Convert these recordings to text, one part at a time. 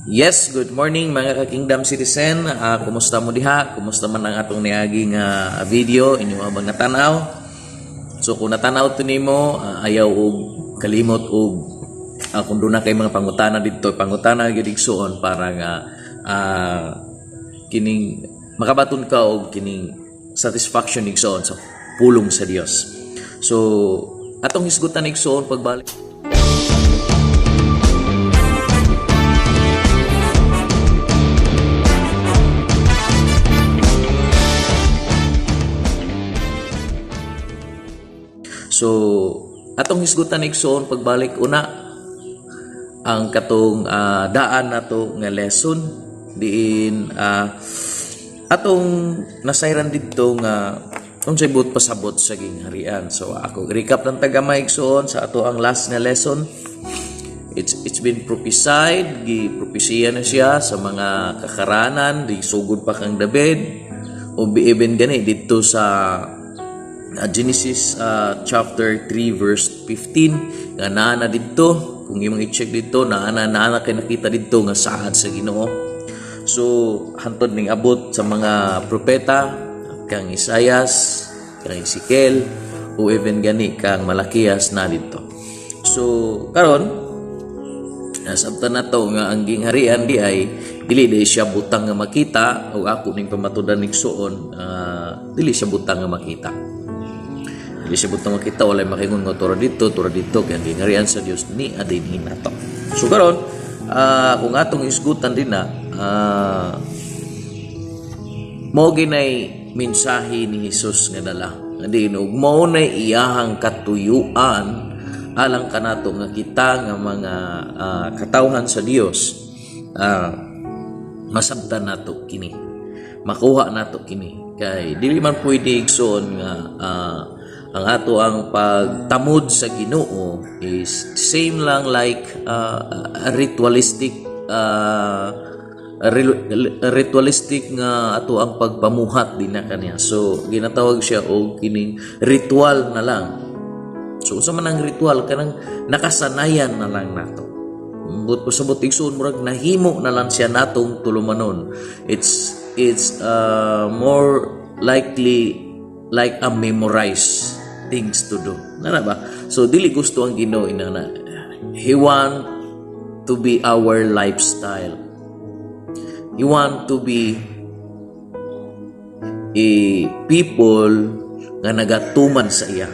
Yes, good morning mga ka-Kingdom citizen. Kumusta mo diha? Kumusta man ang atong niaging video inyo abang natanaw? So kung natanaw to nimo, ayaw og kalimot og kung doon na kay mga pangutana dito, pangutana gyud igsuon para nga kining makabaton ka og kining satisfaction igsuon sa pulong sa Dios. So atong hisgutan igsuon pagbalik. So, atong hisgutan igsoon pagbalik una ang katong daan nato nga lesson diin atong nasayran didto nga unsay buot pasabot sa gingharian. So, ako recap ng tagamay igsoon sa ato ang last nga lesson. It's been prophesied, gipropesiya na siya sa mga kakaranan, di sugod pa kang David o even gani didto sa Genesis chapter 3 verse 15 nga naa didto kung imong i-check dito naa kay nakita didto nga saad sa Ginoo. So hantod ning abot sa mga propeta kang Isaias, kang Ezekiel o even gani kang Malakias na didto. So karon nasabtan nato nga ang gingharian di ay dili siya butang nga makita o ako ning pamatudan igsuon dili siya butang nga makita. Di siya butang makita, walay makingon nga tura dito, kaya gingharian sa Dios ni adin nato. So karon, kung atong isgutan din na, mao ginay mensahe ni Jesus nga dala. Dinog mao nay iyahang katuyuan alang kanato nga kita nga mga katawhan sa Dios. Masabtan nato kini. Makuha nato kini. Kay dili man pwede igsoon nga ang ato ang pagtamod sa Ginoo is same lang like ritualistic nga ato ang pagpamuhat din na kaniya. So ginatawag siya og kining ritual na lang. So sa man ang ritual kanang nakasanayan na lang nato. But pasabot igsoon murag nahimo na lang siya natong tulumanon. It's more likely like a memorize things to do. Nana ba? So dili gusto ang Ginoo inana. He want to be our lifestyle. He want to be a people nga nagatuman sa iya.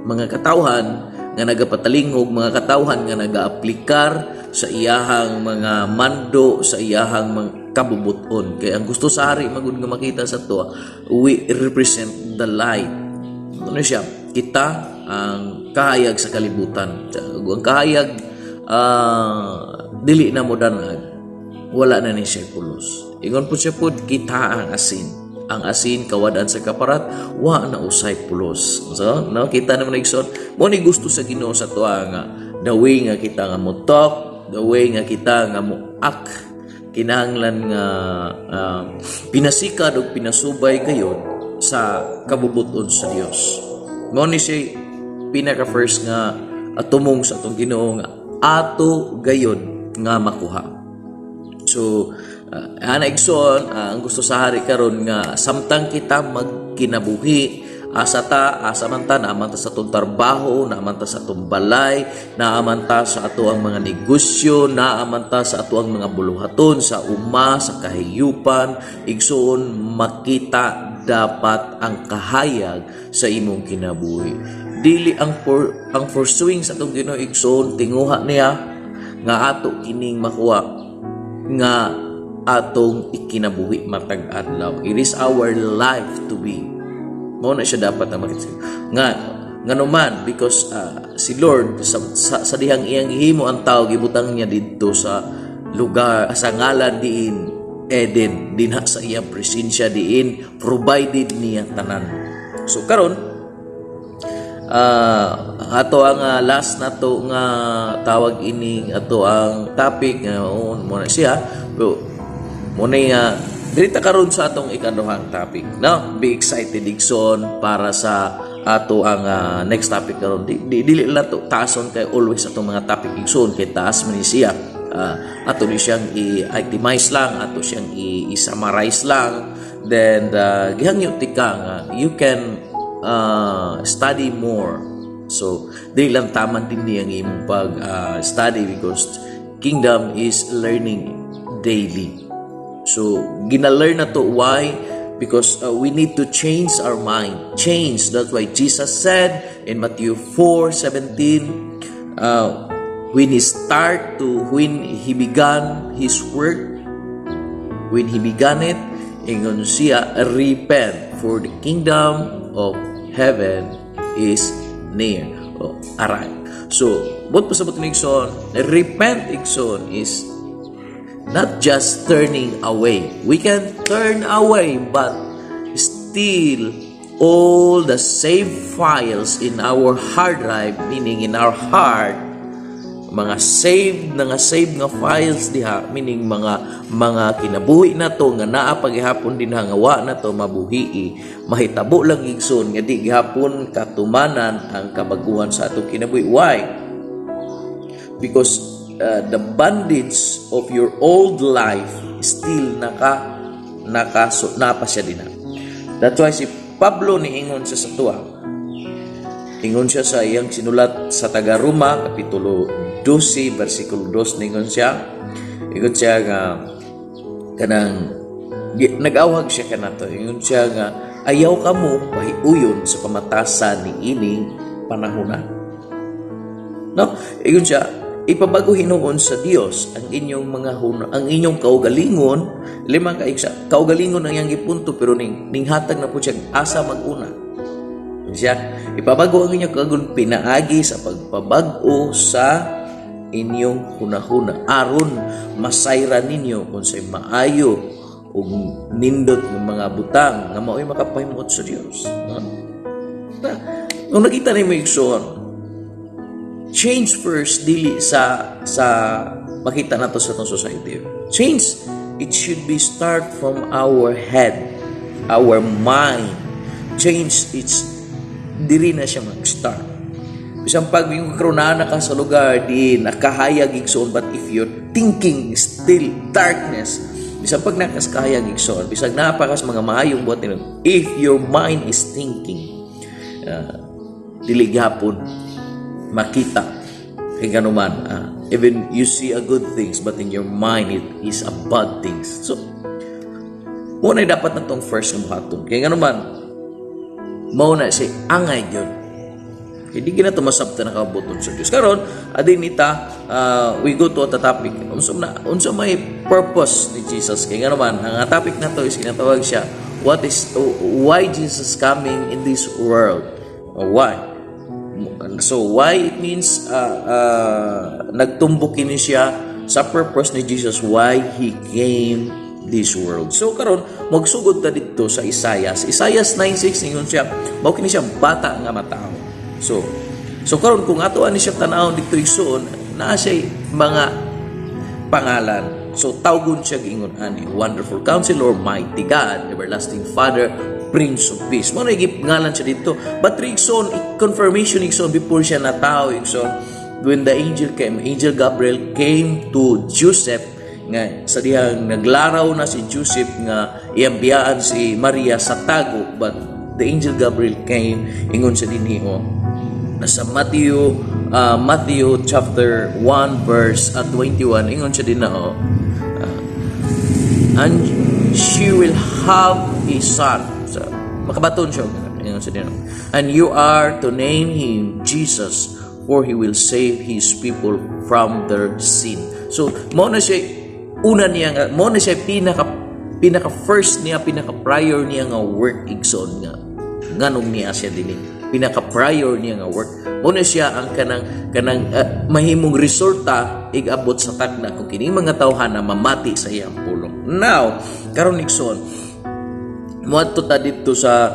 Mga katawhan nga nagapatalingog, mga katawhan nga nagaaplikar sa iyahang mga mando, sa iyahang mga kabubuton. Kaya ang gusto sa hari magud nga makita sa to, we represent the light. Ano siya? Kita ang kahayag sa kalibutan. Ang kahayag dili na mo danag, wala na ni siya pulos. Ingon po siya po, kita ang asin. Ang asin kawadaan sa kaparat, wa na usay pulos. So, no, kita naman igsoon. Mo ni gusto sa Ginoo sa tuwa nga the way nga kita nga mo talk, the way nga kita nga mo act, kinahanglan nga pinasikad o pinasubay kayo sa kabubuton sa Dios. Mo ni siya pinaka first nga atumong sa atong Ginoo nga ato gayod nga makuha. So ana igsoon ang gusto sa hari karon nga samtang kita magkinabuhi asa man ta naaman ta sa atong trabaho, naaman ta sa atong balay, naaman ta sa ato ang mga negosyo, naaman ta sa ato ang mga buluhaton sa uma, sa kahiyupan, igsoon makita dapat ang kahayag sa imong kinabuhi. Dili ang pursuing sa atong Ginoo igsoon tinguha niya nga ato kining makuha nga atong ikinabuhi matag adlaw. It is our life to be. Mo na siya dapat na makita nga naman because si Lord sa dihang iyang ihimo ang tao gibutang niya didto sa lugar sa ngalan diin Eden dinha sa iyang presensya diin provided niya tanan. So karon ato ang last nato nga tawag ini ato ang topic mo na siya mo na dito karon sa atong ikaduhang topic. No, be excited igsoon para sa ato ang next topic karon. Dili lang to taason kay always atong mga topic igsoon kay taas man siya. ato ni siyang i-itemize lang, ato siyang i-summarize lang. Then gihangyo tika nga you can study more. So dili lang taman din niyang imong pag study, because kingdom is learning daily. So gina-learn na to. Why? Because we need to change our mind. Change. That's why Jesus said in Matthew 4:17, when he began his work, when he began it, ingon siya, repent, for the kingdom of heaven is near. Aray. So, what pasabot ni Ikson? Repent, Ikson, is not just turning away. We can turn away, but still all the saved files in our hard drive, meaning in our heart, mga saved nga files diha, meaning mga kinabuhi na to nga naa paghihapon din hangawa na to mabuhi, mahitabo lang igsoon nga di gihapon katumanan ang kabaguhan sa atong kinabuhi. Why? Because the bondage of your old life still napa siya din. That's why si Pablo niingon siya sa tuwa. Ingon siya sa iyang sinulat sa Taga-Roma, Kapitulo 12, versikulo 2, ingon siya nga kanang nag-awhag siya kanato. Ingon siya nga ayaw ka mo pahiuyon sa pamatasan ni ining panahona. No? Ingon siya, ipabago hinuon sa Dios ang inyong ang inyong kaugalingon. Limang kaugalingon ang iyang gipunto, pero ning hatag na po siya asa mag-una. Siya, ipabago ang inyong kagun pinaagi sa pagpabago sa inyong hunahuna, aron masayra ninyo kung say maayo ug nindot ng mga butang nga mao'y makapahimot sa Dios. Kung nakita ni mo igsoon, change first dili sa makita nato sa itong society. Change, it should be start from our head, our mind. Change, it's diri na siya mag-start. Isang pag yung karoon na ka sa lugar di nakahayag igsoon, but if your thinking is still darkness, bisang pag nakaskahayag igsoon, bisag napakas mga maayong buhat nila, if your mind is thinking, dili gihapon makita kay ganuman, even you see a good things, but in your mind it is a bad things. So muna dapat na tong first ng buhaton kay ganuman mauna si angay yun. Hindi gina tumasabta na kabuton sa Diyos. Karon adin nita, we go to the topic. Unsa may purpose ni Jesus kay ganuman ang topic na to is kinatawag siya, why Jesus coming in this world? Why? So why it means nagtumbok kini siya sa purpose ni Jesus, why he came this world. So karon magsugod ta dito sa Isaiah 9:6, ingon siya, mao kini siya bata nga matao. So karon kung atoan ni siya tan-awon dito igsoon, naa siya mga pangalan. So tawgon siya giingon ani, Wonderful Counselor, Mighty God, Everlasting Father, Prince of Peace. Mo na ngalan siya dito. But igsoon, confirmation igsoon before siya natao igsoon, when the angel Gabriel came to Joseph, nga sa dihang naglaraw na si Joseph nga iambiyaan si Maria sa tago, but the angel Gabriel came, ingon sa dinhi nasa Matthew chapter 1 verse 21, ingon siya din na and she will have a son. So makabaton siya, ingon siya din and you are to name him Jesus, for he will save his people from their sin. So mao na siya una niya nga, mo na siya pinaka first niya, pinaka prior niya nga work igsoon nga nganong niya siya dinhi, pinaka prior niya nga work mo na siya ang kanang mahimong resulta igabot sa tagna kung kining mga tawhan na mamati sa iyang pulong. Now karon igsoon moadto ta dito sa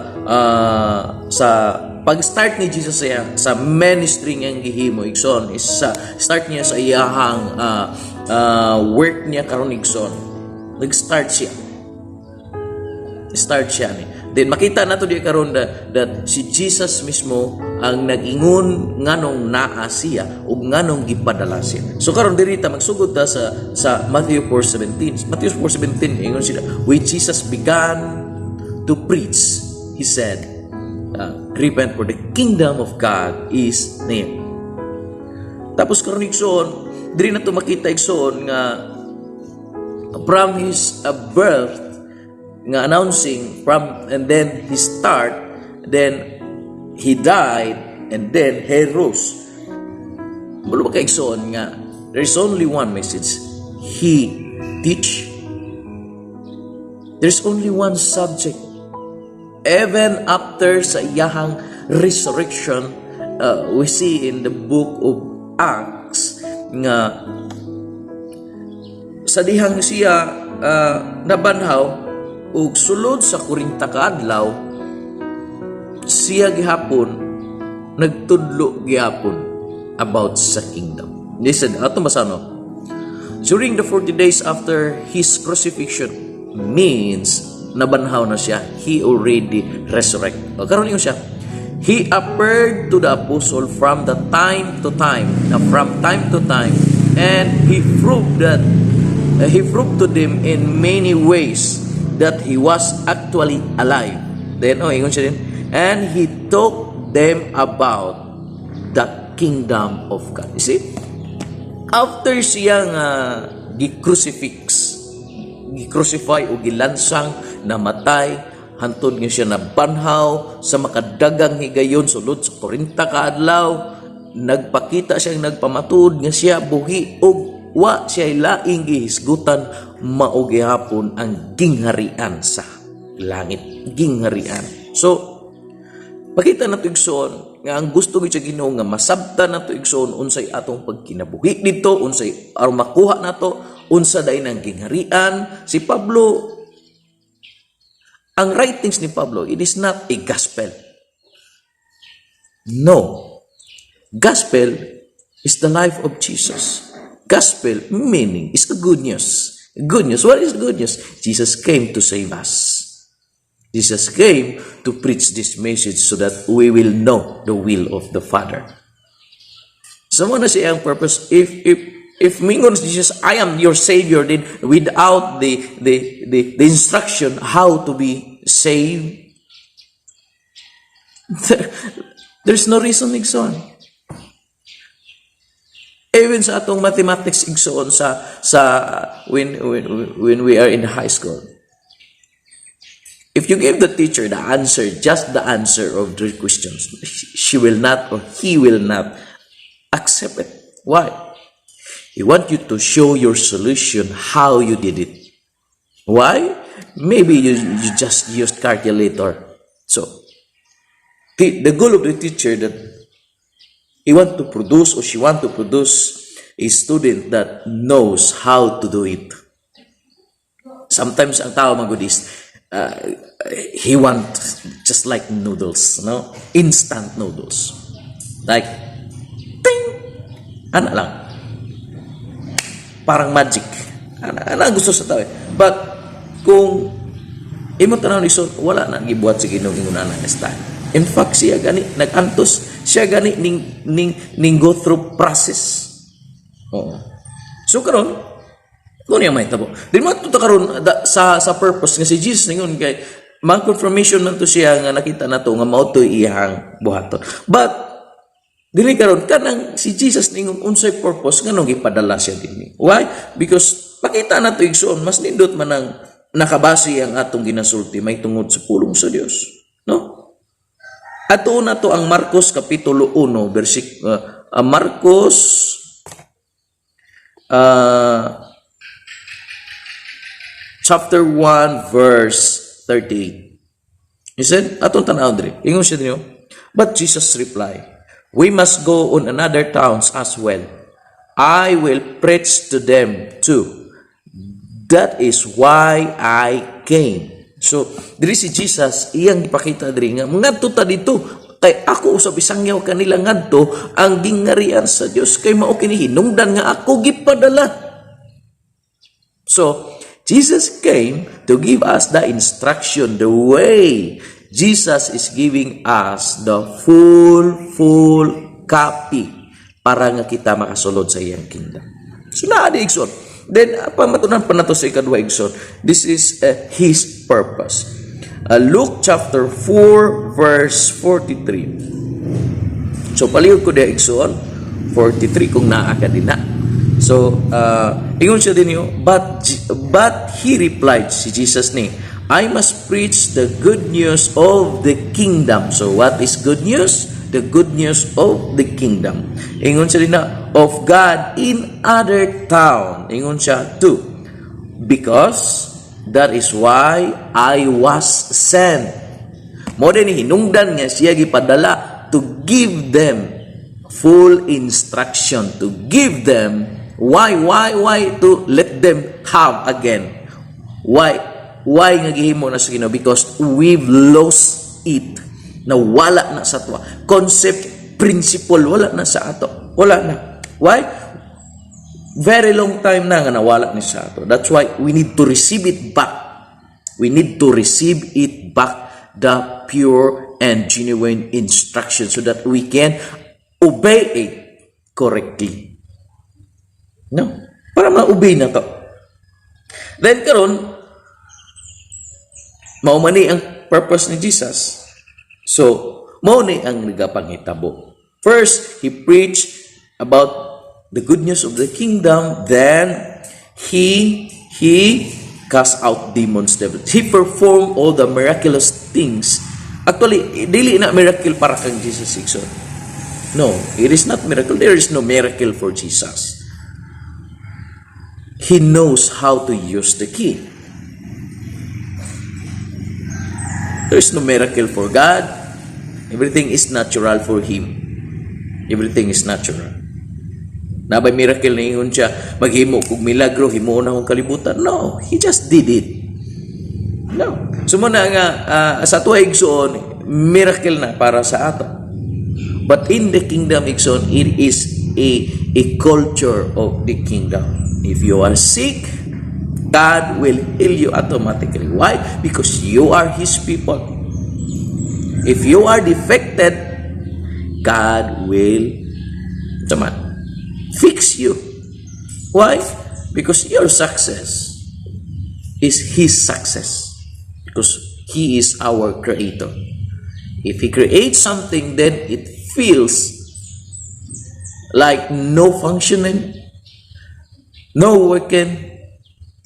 pag-start ni Jesus sa ministry niyang gihimo igsoon is start niya sa iyahang work niya karon igsoon. Nag-start siya ni Then makita nato di karon that si Jesus mismo ang nag-ingon nganong naa siya ug nganong gipadala siya. So karon diri ta magsugod ta sa Matthew 4:17. Matthew 4:17 ingon siya, when Jesus began to preach, he said, repent, for the kingdom of God is near. Tapos karon igsoon, diri nato makita igsoon nga from his birth nga announcing from, and then he start, then he died, and then he rose. Bulo ba kaigsoon nga there's only one message he teach. There's only one subject. Even after sa iyahang resurrection, we see in the book of Acts nga sa dihang siya nabanhaw ug sulod sa 40 ka adlaw siya gihapon nagtudlo gihapon about sa kingdom. Listen, ato masano. During the 40 days after his crucifixion means nabanhaw na siya. He already resurrected. O karon siya. He appeared to the apostle from time to time, and he proved to them in many ways that he was actually alive. Then, ingon siya din. And he taught them about the kingdom of God. You see? After siyang gi-crucify o gilansang, namatay, hantod nga siya nabanhaw sa makadagang higayon sulod sa 40 ka adlaw, nagpakita siyang nagpamatud nga siya buhi og wa siya laing gihisgutan mao gihapon ang gingharian sa langit, gingharian. So pakita nato igsoon nga ang gusto gid sa Ginoo nga masabtan nato igsoon unsay atong pagkinabuhi dito, unsay aron makuha nato unsa day nang gingharian. Si Pablo, ang writings ni Pablo, it is not a gospel. No. Gospel is the life of Jesus. Gospel meaning is the good news. Good news. What is good news? Jesus came to save us. Jesus came to preach this message so that we will know the will of the Father. So mo na siya ang purpose. If mingon Jesus, I am your Savior, then without the instruction how to be saved, there's no reason igsoon. Even sa atong mathematics igsoon sa when we are in high school, if you give the teacher the answer, just the answer of the questions, she will not or he will not accept it. Why? He wants you to show your solution how you did it. Why? Maybe you just used calculator. So the goal of the teacher that he want to produce or she want to produce a student that knows how to do it. Sometimes ang tao magudis, he want just like noodles, no? Instant noodles. Like, ting! Ano lang. Parang magic. Ano gusto sa tao eh. But, kung imo tanaw ni Son, wala na gibuhat sa Ginoo ingon ana style. In fact, siya gani nagantos, siya gani ning go through process. Oo. So karon, kuno yung mahitabo. Di mo ito karon sa purpose nga si Jesus ningon kay mang confirmation man to siya nga nakita nato nga mao to iyang buhaton. But dili karon kanang si Jesus ningon unsay purpose nganong gipadala siya dinhi. Why? Because pakita nato igsoon mas nindot man ang nakabase ang atong ginasulti may tungod sa pulong sa Dios, no? Ato na to ang Marcos kapitulo 1 Marcos chapter 1 verse 38. He said, atong tanaw diri. Ingon siya dinyo, but Jesus replied, we must go on another towns as well. I will preach to them too. That is why I came. So, diri si Jesus, iyang ipakita diri nga, ngadto ta dito, kay ako usab isangyaw kanila ngadto, ang gingharian sa Dios kay mao kini hinungdan nga ako gipadala. So, Jesus came to give us the instruction, the way. Jesus is giving us the full copy para nga kita makasulod sa iyang kingdom. So naa di igsoon. Then pamatunan pa nato sa ikadwa igsoon. This is his purpose. Luke chapter 4 verse 43. So palihog ko di igsoon 43 kung naa ka din na. So ingon siya din niyo, but he replied, si Jesus ni, I must preach the good news of the kingdom. So what is good news? The good news of the kingdom. Ingon siya din na, of God in other town. Ingon siya too, because that is why I was sent. Mo din hinungdan nga siya gipadala to give them full instruction, to give them why to let them have again. Why nga gihimo na sa Ginoo? Because we've lost it. Nawala na sa ato. Concept, principle, wala na sa ato. Wala na. Why? Very long time na nga nawala ni sa ato. That's why we need to receive it back. We need to receive it back, the pure and genuine instruction, so that we can obey it correctly. No? Para ma-obey na to. Then karon, maumani ang purpose ni Jesus. So, mauni ang nagapangitabo. First, he preached about the good news of the kingdom. Then, he cast out demons, devils. He performed all the miraculous things. Actually, dili na miracle para kang Jesus. No, it is not miracle. There is no miracle for Jesus. He knows how to use the key. There is no miracle for God. Everything is natural for Him. Everything is natural. Nabay miracle na yun siya, maghimo kung milagro, himo na akong kalibutan. No, He just did it. No. So muna nga, sa tuwa igsoon, miracle na para sa ato. But in the kingdom igsoon, it is a culture of the kingdom. If you are sick, God will heal you automatically. Why? Because you are His people. If you are defected, God will fix you. Why? Because your success is His success. Because He is our creator. If He creates something, then it feels like no functioning, no working.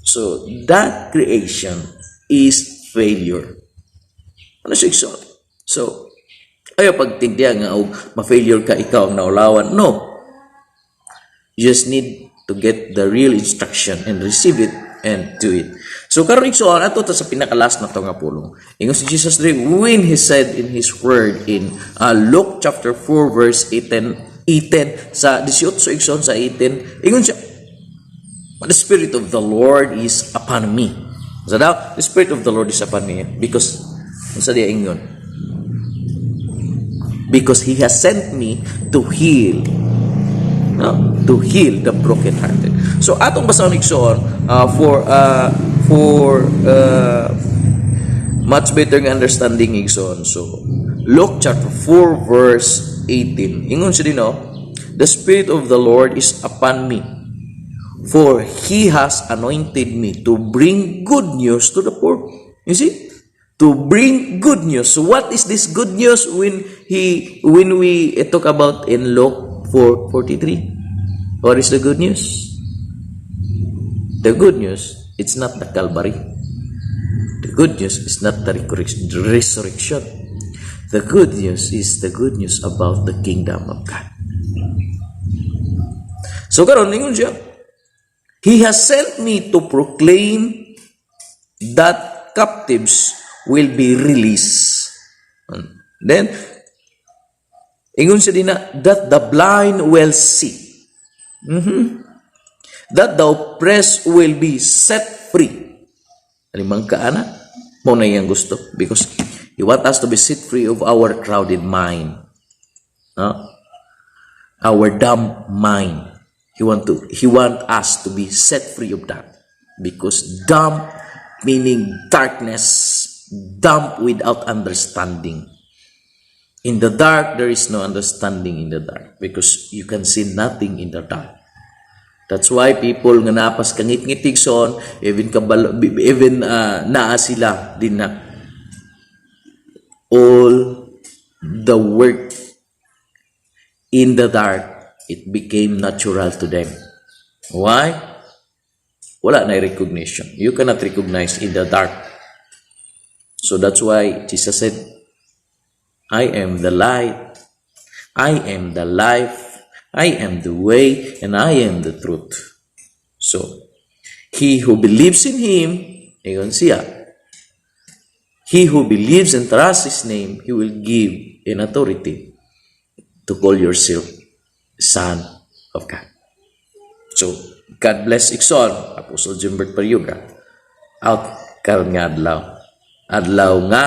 So, that creation is failure. Ano siya igsoon? So, ayaw pagtindihan nga ma-failure ka, ikaw ang naulawan. No. You just need to get the real instruction and receive it and do it. So, karon igsoon, ato ta sa pinakalas na to nga pulong. Ingon si Jesus when He said in His word in Luke chapter 4 verse 18 sa 18 igsoon sa 18, ingon siya, the Spirit of the Lord is upon me. So now, the Spirit of the Lord is upon me because, sa diya ingon, because He has sent me to heal the brokenhearted. So atong basahon igsoon for much better nga understanding igsoon. So Luke chapter 4 verse 18. Ingon siya din, the Spirit of the Lord is upon me, for He has anointed me to bring good news to the poor. You see? To bring good news. So what is this good news when we talk about in Luke 4:43? What is the good news? The good news, it's not the Calvary. The good news is not the resurrection. The good news is the good news about the kingdom of God. So karon ingon siya, He has sent me to proclaim that captives will be released. Then, ingon siya din na, that the blind will see. That the oppressed will be set free. Alimang kaana, mo na yung gusto. Because He want us to be set free of our crowded mind. Our dumb mind. He want us to be set free of that. Because dumb meaning darkness, dumb without understanding. In the dark, there is no understanding in the dark because you can see nothing in the dark. That's why people nga napas kangit-ngitig son, even naa sila din na. All the work in the dark, it became natural to them. Why? Wala na recognition. You cannot recognize in the dark. So that's why Jesus said, I am the light, I am the life, I am the way, and I am the truth. So, he who believes in him, ayon siya. He who believes and trusts his name, he will give an authority to call yourself son of God. So, God bless Ikson, Apostle Jimbert Pariuga. Out karon nga adlaw. Adlaw nga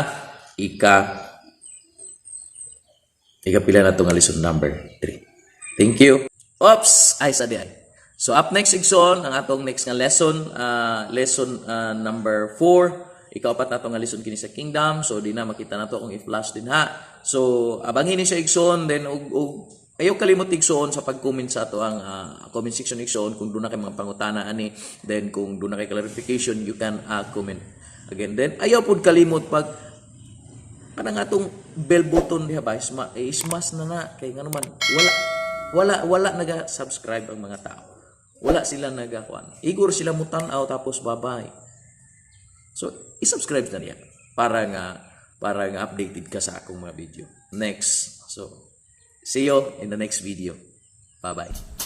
ikapila na itong lesson number 3. Thank you. Oops! Ay, sa diyan. So, up next, Igsoon, ang atong next nga lesson, number 4. Ikaw-apat na itong nga lesson kini sa Kingdom. So, di na makita na ito kung i-flash din ha. So, abangin ni siya, Igsoon. Then, ayaw kalimot, Igsoon, sa pag-comment sa ito ang comment section, Igsoon. Kung doon na kayo mga pangutana, ani. Then, kung doon na kayo clarification, you can comment again. Then, ayaw po kalimot pag kada nga itong bell button diha ba, ismas na kay nga naman, wala naga-subscribe ang mga tao. Wala sila nagakuan. Igor sila mutanaw tapos babay. So, i-subscribe na niya para nga updated ka sa akong mga video. Next. So, see you in the next video. Bye-bye.